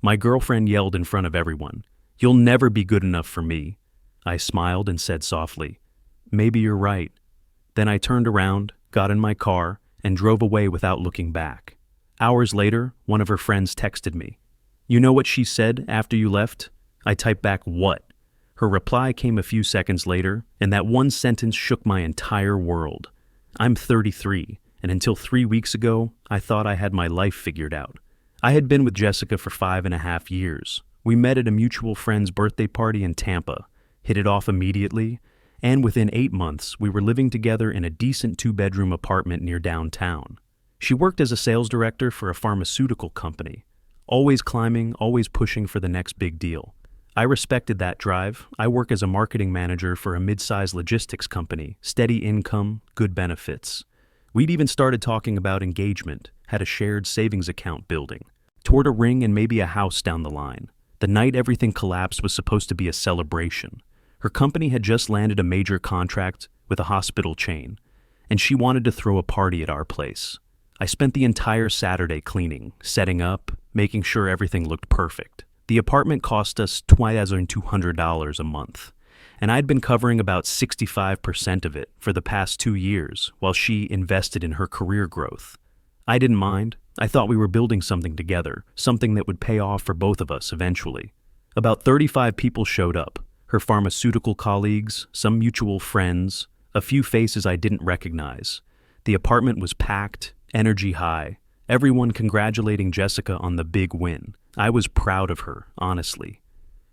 My girlfriend yelled in front of everyone, "You'll never be good enough for me." I smiled and said softly, "Maybe you're right." Then I turned around, got in my car, and drove away without looking back. Hours later, one of her friends texted me. "You know what she said after you left?" I typed back, "What?" Her reply came a few seconds later, and that one sentence shook my entire world. I'm 33, and until 3 weeks ago, I thought I had my life figured out. I had been with Jessica for 5.5 years. We met at a mutual friend's birthday party in Tampa, hit it off immediately, and within 8 months, we were living together in a decent 2-bedroom apartment near downtown. She worked as a sales director for a pharmaceutical company, always climbing, always pushing for the next big deal. I respected that drive. I work as a marketing manager for a mid-sized logistics company, steady income, good benefits. We'd even started talking about engagement, had a shared savings account building, toward a ring and maybe a house down the line. The night everything collapsed was supposed to be a celebration. Her company had just landed a major contract with a hospital chain, and she wanted to throw a party at our place. I spent the entire Saturday cleaning, setting up, making sure everything looked perfect. The apartment cost us $2,200 a month, and I'd been covering about 65% of it for the past 2 years while she invested in her career growth. I didn't mind. I thought we were building something together, something that would pay off for both of us eventually. About 35 people showed up, her pharmaceutical colleagues, some mutual friends, a few faces I didn't recognize. The apartment was packed, energy high, everyone congratulating Jessica on the big win. I was proud of her, honestly.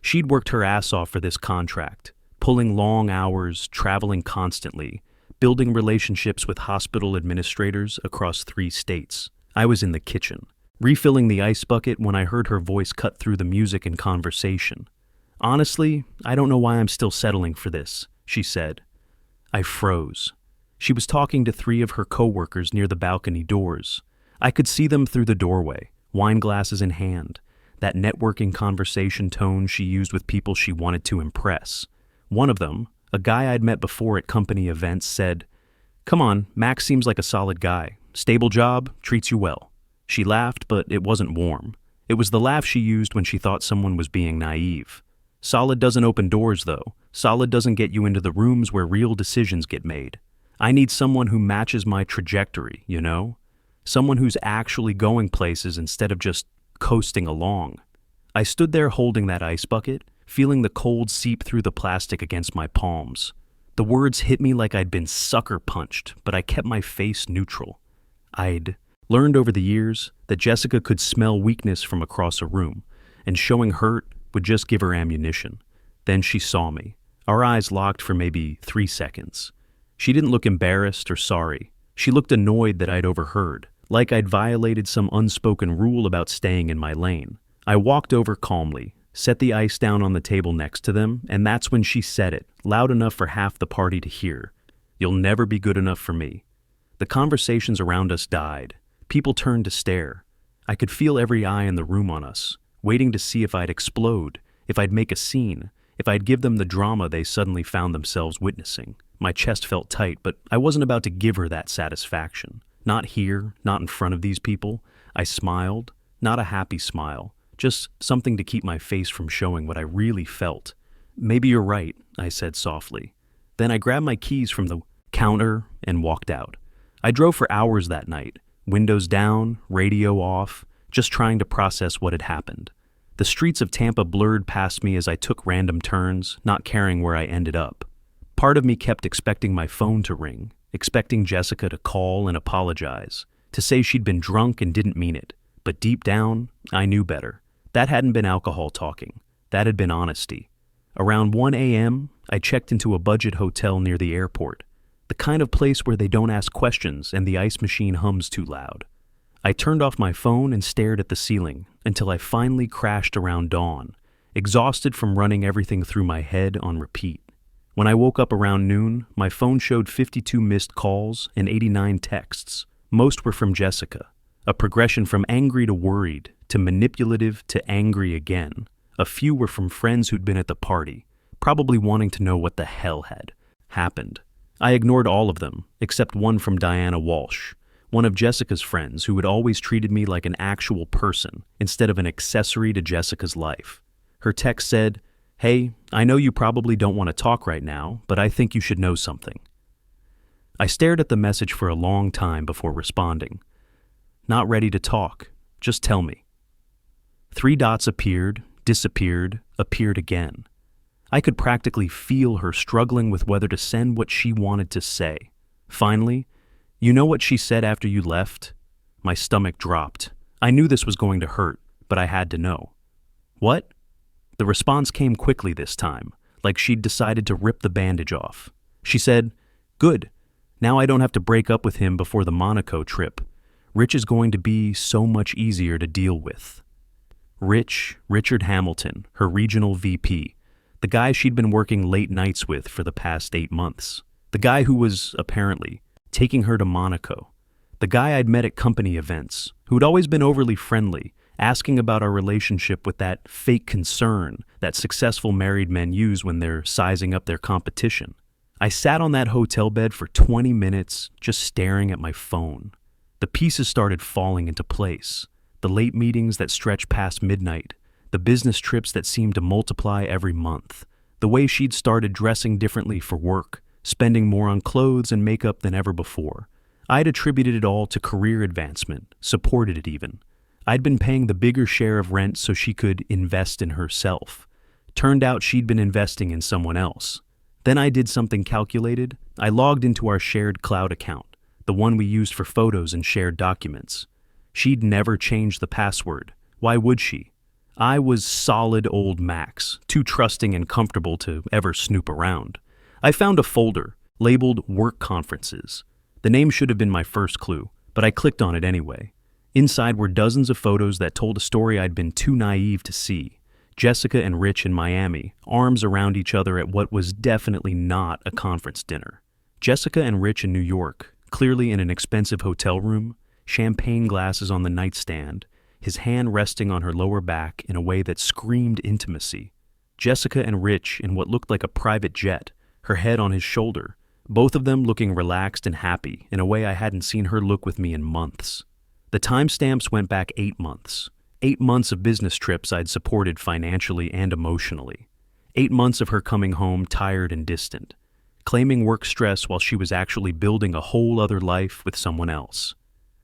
She'd worked her ass off for this contract, pulling long hours, traveling constantly, building relationships with hospital administrators across 3 states. I was in the kitchen, refilling the ice bucket when I heard her voice cut through the music and conversation. "Honestly, I don't know why I'm still settling for this," she said. I froze. She was talking to 3 of her coworkers near the balcony doors. I could see them through the doorway, wine glasses in hand, that networking conversation tone she used with people she wanted to impress. One of them, a guy I'd met before at company events, said, "Come on, Max seems like a solid guy. Stable job, treats you well." She laughed, but it wasn't warm. It was the laugh she used when she thought someone was being naive. Solid doesn't open doors, though. Solid doesn't get you into the rooms where real decisions get made. I need someone who matches my trajectory, you know? Someone who's actually going places instead of just coasting along. I stood there holding that ice bucket, feeling the cold seep through the plastic against my palms. The words hit me like I'd been sucker punched, but I kept my face neutral. I'd learned over the years that Jessica could smell weakness from across a room, and showing hurt would just give her ammunition. Then she saw me. Our eyes locked for maybe 3 seconds. She didn't look embarrassed or sorry. She looked annoyed that I'd overheard, like I'd violated some unspoken rule about staying in my lane. I walked over calmly, set the ice down on the table next to them, and that's when she said it, loud enough for half the party to hear. "You'll never be good enough for me." The conversations around us died. People turned to stare. I could feel every eye in the room on us, waiting to see if I'd explode, if I'd make a scene, if I'd give them the drama they suddenly found themselves witnessing. My chest felt tight, but I wasn't about to give her that satisfaction. Not here, not in front of these people. I smiled, not a happy smile, just something to keep my face from showing what I really felt. "Maybe you're right," I said softly. Then I grabbed my keys from the counter and walked out. I drove for hours that night, windows down, radio off, just trying to process what had happened. The streets of Tampa blurred past me as I took random turns, not caring where I ended up. Part of me kept expecting my phone to ring, expecting Jessica to call and apologize, to say she'd been drunk and didn't mean it. But deep down, I knew better. That hadn't been alcohol talking. That had been honesty. Around 1 a.m., I checked into a budget hotel near the airport, the kind of place where they don't ask questions and the ice machine hums too loud. I turned off my phone and stared at the ceiling until I finally crashed around dawn, exhausted from running everything through my head on repeat. When I woke up around noon, my phone showed 52 missed calls and 89 texts. Most were from Jessica, a progression from angry to worried, to manipulative to angry again. A few were from friends who'd been at the party, probably wanting to know what the hell had happened. I ignored all of them, except one from Diana Walsh, one of Jessica's friends who had always treated me like an actual person instead of an accessory to Jessica's life. Her text said, "Hey, I know you probably don't want to talk right now, but I think you should know something." I stared at the message for a long time before responding. "Not ready to talk. Just tell me." 3 dots appeared, disappeared, appeared again. I could practically feel her struggling with whether to send what she wanted to say. Finally, "You know what she said after you left?" My stomach dropped. I knew this was going to hurt, but I had to know. "What?" The response came quickly this time, like she'd decided to rip the bandage off. She said, "Good. Now I don't have to break up with him before the Monaco trip. Rich is going to be so much easier to deal with." Richard Hamilton, her regional VP, the guy she'd been working late nights with for the past 8 months. The guy who was, apparently, taking her to Monaco. The guy I'd met at company events, who'd always been overly friendly, asking about our relationship with that fake concern that successful married men use when they're sizing up their competition. I sat on that hotel bed for 20 minutes, just staring at my phone. The pieces started falling into place. The late meetings that stretched past midnight, the business trips that seemed to multiply every month, the way she'd started dressing differently for work, spending more on clothes and makeup than ever before. I'd attributed it all to career advancement, supported it even. I'd been paying the bigger share of rent so she could invest in herself. Turned out she'd been investing in someone else. Then I did something calculated. I logged into our shared cloud account, the one we used for photos and shared documents. She'd never changed the password. Why would she? I was solid old Max, too trusting and comfortable to ever snoop around. I found a folder labeled Work Conferences. The name should have been my first clue, but I clicked on it anyway. Inside were dozens of photos that told a story I'd been too naive to see. Jessica and Rich in Miami, arms around each other at what was definitely not a conference dinner. Jessica and Rich in New York, clearly in an expensive hotel room, champagne glasses on the nightstand, his hand resting on her lower back in a way that screamed intimacy. Jessica and Rich in what looked like a private jet, her head on his shoulder, both of them looking relaxed and happy in a way I hadn't seen her look with me in months. The timestamps went back 8 months. 8 months of business trips I'd supported financially and emotionally. 8 months of her coming home tired and distant, claiming work stress while she was actually building a whole other life with someone else.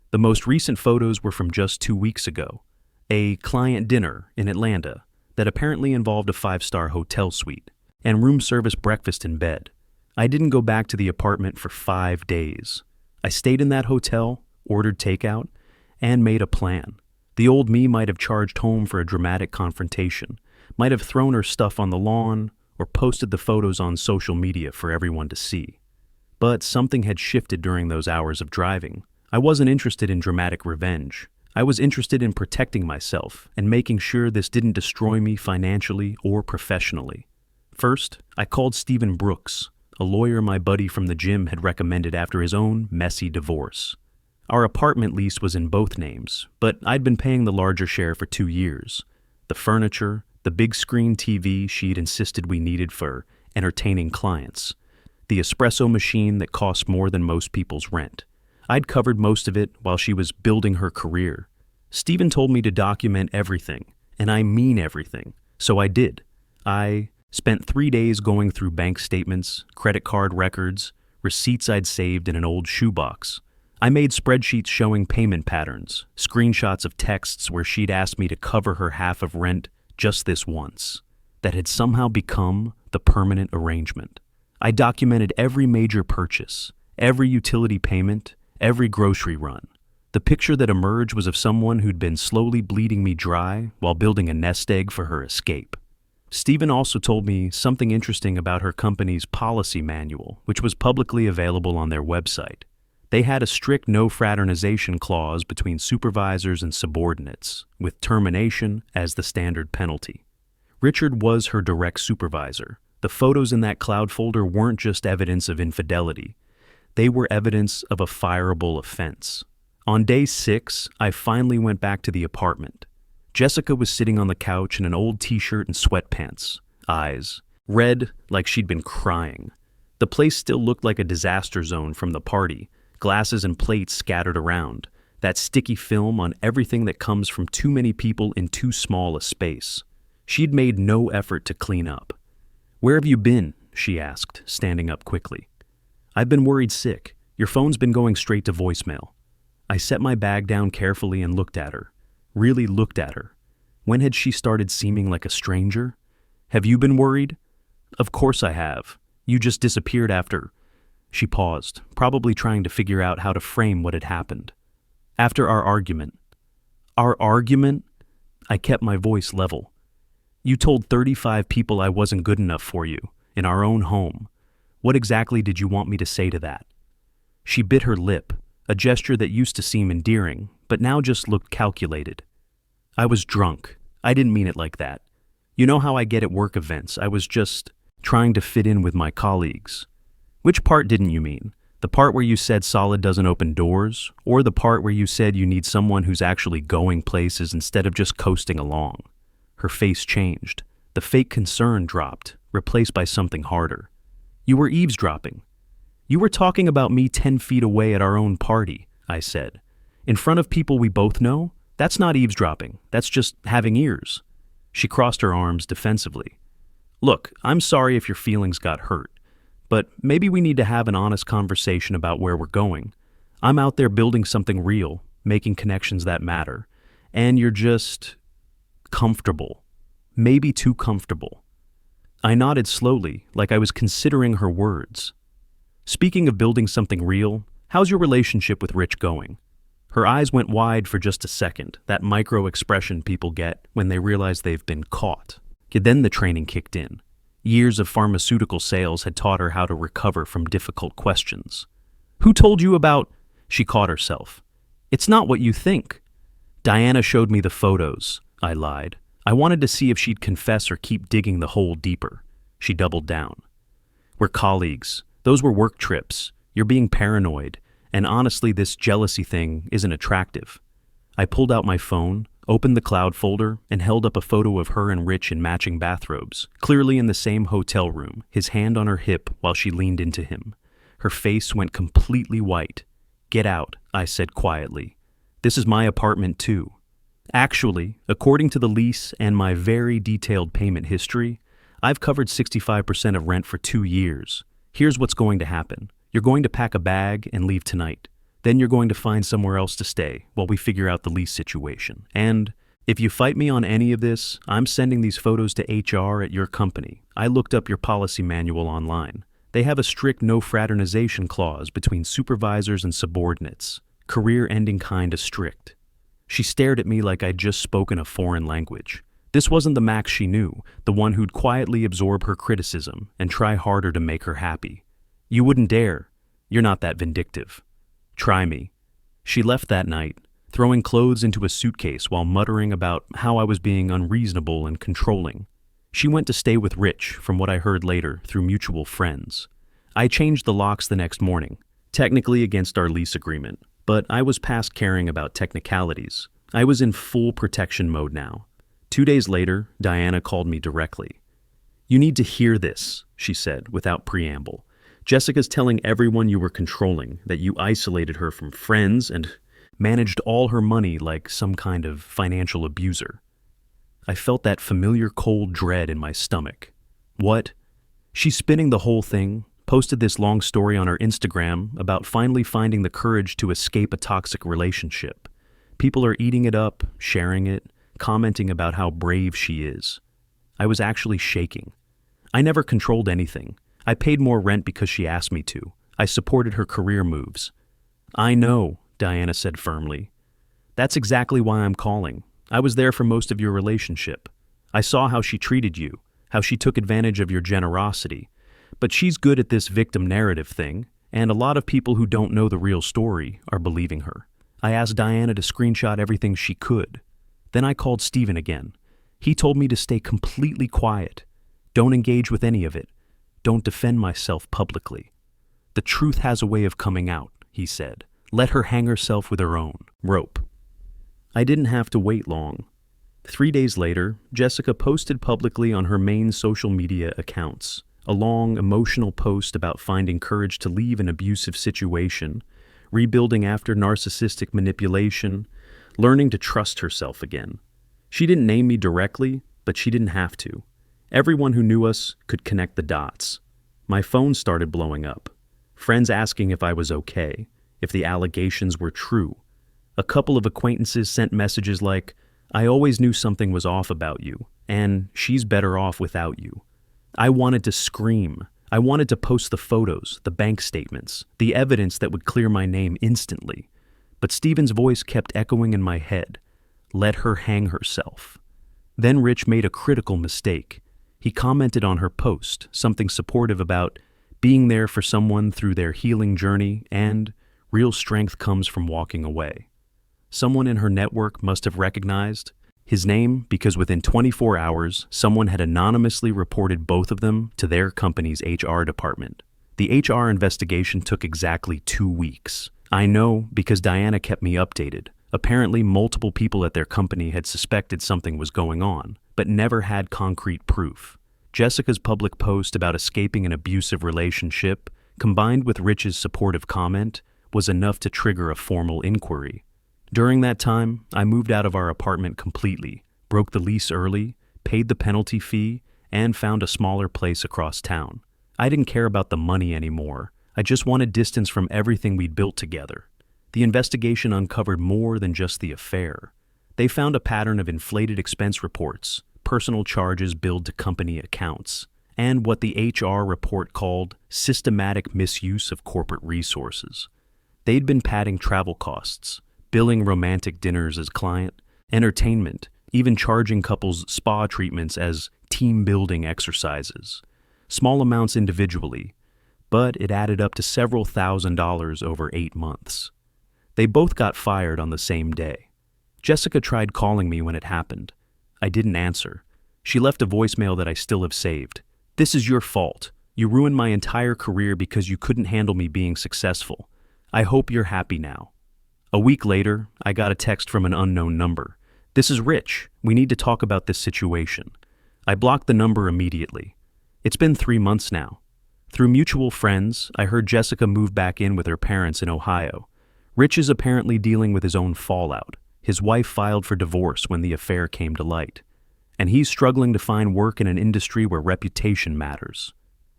The most recent photos were from just 2 weeks ago, a client dinner in Atlanta that apparently involved a 5-star hotel suite, and room service breakfast in bed. I didn't go back to the apartment for 5 days. I stayed in that hotel, ordered takeout, and made a plan. The old me might have charged home for a dramatic confrontation, might have thrown her stuff on the lawn, or posted the photos on social media for everyone to see. But something had shifted during those hours of driving. I wasn't interested in dramatic revenge. I was interested in protecting myself and making sure this didn't destroy me financially or professionally. First, I called Stephen Brooks, a lawyer my buddy from the gym had recommended after his own messy divorce. Our apartment lease was in both names, but I'd been paying the larger share for 2 years. The furniture, the big screen TV she'd insisted we needed for entertaining clients, the espresso machine that cost more than most people's rent. I'd covered most of it while she was building her career. Stephen told me to document everything, and I mean everything, so I did. I spent 3 days going through bank statements, credit card records, receipts I'd saved in an old shoebox. I made spreadsheets showing payment patterns, screenshots of texts where she'd asked me to cover her half of rent just this once. That had somehow become the permanent arrangement. I documented every major purchase, every utility payment, every grocery run. The picture that emerged was of someone who'd been slowly bleeding me dry while building a nest egg for her escape. Stephen also told me something interesting about her company's policy manual, which was publicly available on their website. They had a strict no fraternization clause between supervisors and subordinates, with termination as the standard penalty. Richard was her direct supervisor. The photos in that cloud folder weren't just evidence of infidelity. They were evidence of a fireable offense. On day 6, I finally went back to the apartment. Jessica was sitting on the couch in an old t-shirt and sweatpants, eyes red like she'd been crying. The place still looked like a disaster zone from the party, glasses and plates scattered around, that sticky film on everything that comes from too many people in too small a space. She'd made no effort to clean up. "Where have you been?" she asked, standing up quickly. "I've been worried sick. Your phone's been going straight to voicemail." I set my bag down carefully and looked at her. Really looked at her. When had she started seeming like a stranger? "Have you been worried?" "Of course I have. You just disappeared after—" She paused, probably trying to figure out how to frame what had happened. "After our argument." "Our argument?" I kept my voice level. "You told 35 people I wasn't good enough for you, in our own home. What exactly did you want me to say to that?" She bit her lip, a gesture that used to seem endearing, but now just looked calculated. "I was drunk. I didn't mean it like that. You know how I get at work events. I was just trying to fit in with my colleagues." "Which part didn't you mean? The part where you said solid doesn't open doors, or the part where you said you need someone who's actually going places instead of just coasting along?" Her face changed. The fake concern dropped, replaced by something harder. "You were eavesdropping." "You were talking about me 10 feet away at our own party," I said. "In front of people we both know? That's not eavesdropping. That's just having ears." She crossed her arms defensively. "Look, I'm sorry if your feelings got hurt, but maybe we need to have an honest conversation about where we're going. I'm out there building something real, making connections that matter, and you're just comfortable. Maybe too comfortable." I nodded slowly, like I was considering her words. "Speaking of building something real, how's your relationship with Rich going?" Her eyes went wide for just a second, that micro-expression people get when they realize they've been caught. Then the training kicked in. Years of pharmaceutical sales had taught her how to recover from difficult questions. "Who told you about—" She caught herself. "It's not what you think." "Diana showed me the photos," I lied. I wanted to see if she'd confess or keep digging the hole deeper. She doubled down. "We're colleagues. Those were work trips. You're being paranoid. And honestly, this jealousy thing isn't attractive." I pulled out my phone, opened the cloud folder, and held up a photo of her and Rich in matching bathrobes, clearly in the same hotel room, his hand on her hip while she leaned into him. Her face went completely white. "Get out," I said quietly. "This is my apartment too. Actually, according to the lease and my very detailed payment history, I've covered 65% of rent for 2 years. Here's what's going to happen. You're going to pack a bag and leave tonight. Then you're going to find somewhere else to stay while we figure out the lease situation. And if you fight me on any of this, I'm sending these photos to HR at your company. I looked up your policy manual online. They have a strict no fraternization clause between supervisors and subordinates. Career-ending kinda strict." She stared at me like I'd just spoken a foreign language. This wasn't the Max she knew, the one who'd quietly absorb her criticism and try harder to make her happy. "You wouldn't dare. You're not that vindictive. Try me." She left that night, throwing clothes into a suitcase while muttering about how I was being unreasonable and controlling. She went to stay with Rich, from what I heard later, through mutual friends. I changed the locks the next morning, technically against our lease agreement, but I was past caring about technicalities. I was in full protection mode now. 2 days later, Diana called me directly. "You need to hear this," she said, without preamble. "Jessica's telling everyone you were controlling, that you isolated her from friends and managed all her money like some kind of financial abuser." I felt that familiar cold dread in my stomach. "What?" She's spinning the whole thing, posted this long story on her Instagram about finally finding the courage to escape a toxic relationship. People are eating it up, sharing it, commenting about how brave she is. I was actually shaking. I never controlled anything. I paid more rent because she asked me to. I supported her career moves. "I know," Diana said firmly. "That's exactly why I'm calling. I was there for most of your relationship. I saw how she treated you, how she took advantage of your generosity. But she's good at this victim narrative thing, and a lot of people who don't know the real story are believing her. I asked Diana to screenshot everything she could. Then I called Steven again. He told me to stay completely quiet. Don't engage with any of it. Don't defend myself publicly. The truth has a way of coming out, he said. Let her hang herself with her own rope." I didn't have to wait long. 3 days later, Jessica posted publicly on her main social media accounts a long, emotional post about finding courage to leave an abusive situation, rebuilding after narcissistic manipulation, learning to trust herself again. She didn't name me directly, but she didn't have to. Everyone who knew us could connect the dots. My phone started blowing up. Friends asking if I was okay, if the allegations were true. A couple of acquaintances sent messages like, "I always knew something was off about you, and she's better off without you." I wanted to scream. I wanted to post the photos, the bank statements, the evidence that would clear my name instantly. But Stephen's voice kept echoing in my head. Let her hang herself. Then Rich made a critical mistake. He commented on her post, something supportive about being there for someone through their healing journey and real strength comes from walking away. Someone in her network must have recognized his name because within 24 hours, someone had anonymously reported both of them to their company's HR department. The HR investigation took exactly 2 weeks. I know because Diana kept me updated. Apparently, multiple people at their company had suspected something was going on, but never had concrete proof. Jessica's public post about escaping an abusive relationship, combined with Rich's supportive comment, was enough to trigger a formal inquiry. During that time, I moved out of our apartment completely, broke the lease early, paid the penalty fee, and found a smaller place across town. I didn't care about the money anymore. I just wanted distance from everything we'd built together. The investigation uncovered more than just the affair. They found a pattern of inflated expense reports, personal charges billed to company accounts, and what the HR report called systematic misuse of corporate resources. They'd been padding travel costs, billing romantic dinners as client, entertainment, even charging couples spa treatments as team-building exercises. Small amounts individually, but it added up to several $1,000s over 8 months. They both got fired on the same day. Jessica tried calling me when it happened. I didn't answer. She left a voicemail that I still have saved. "This is your fault. You ruined my entire career because you couldn't handle me being successful. I hope you're happy now." A week later, I got a text from an unknown number. "This is Rich. We need to talk about this situation." I blocked the number immediately. It's been 3 months now. Through mutual friends, I heard Jessica move back in with her parents in Ohio. Rich is apparently dealing with his own fallout. His wife filed for divorce when the affair came to light. And he's struggling to find work in an industry where reputation matters.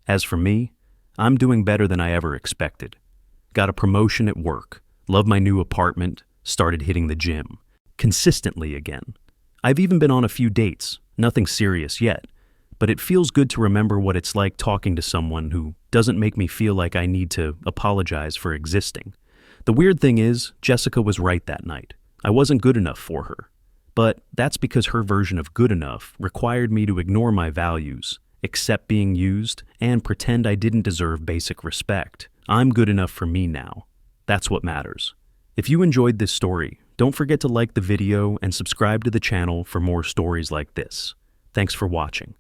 As for me, I'm doing better than I ever expected. Got a promotion at work, love my new apartment, started hitting the gym. Consistently again. I've even been on a few dates, nothing serious yet, but it feels good to remember what it's like talking to someone who doesn't make me feel like I need to apologize for existing. The weird thing is, Jessica was right that night. I wasn't good enough for her. But that's because her version of good enough required me to ignore my values, accept being used, and pretend I didn't deserve basic respect. I'm good enough for me now. That's what matters. If you enjoyed this story, don't forget to like the video and subscribe to the channel for more stories like this. Thanks for watching.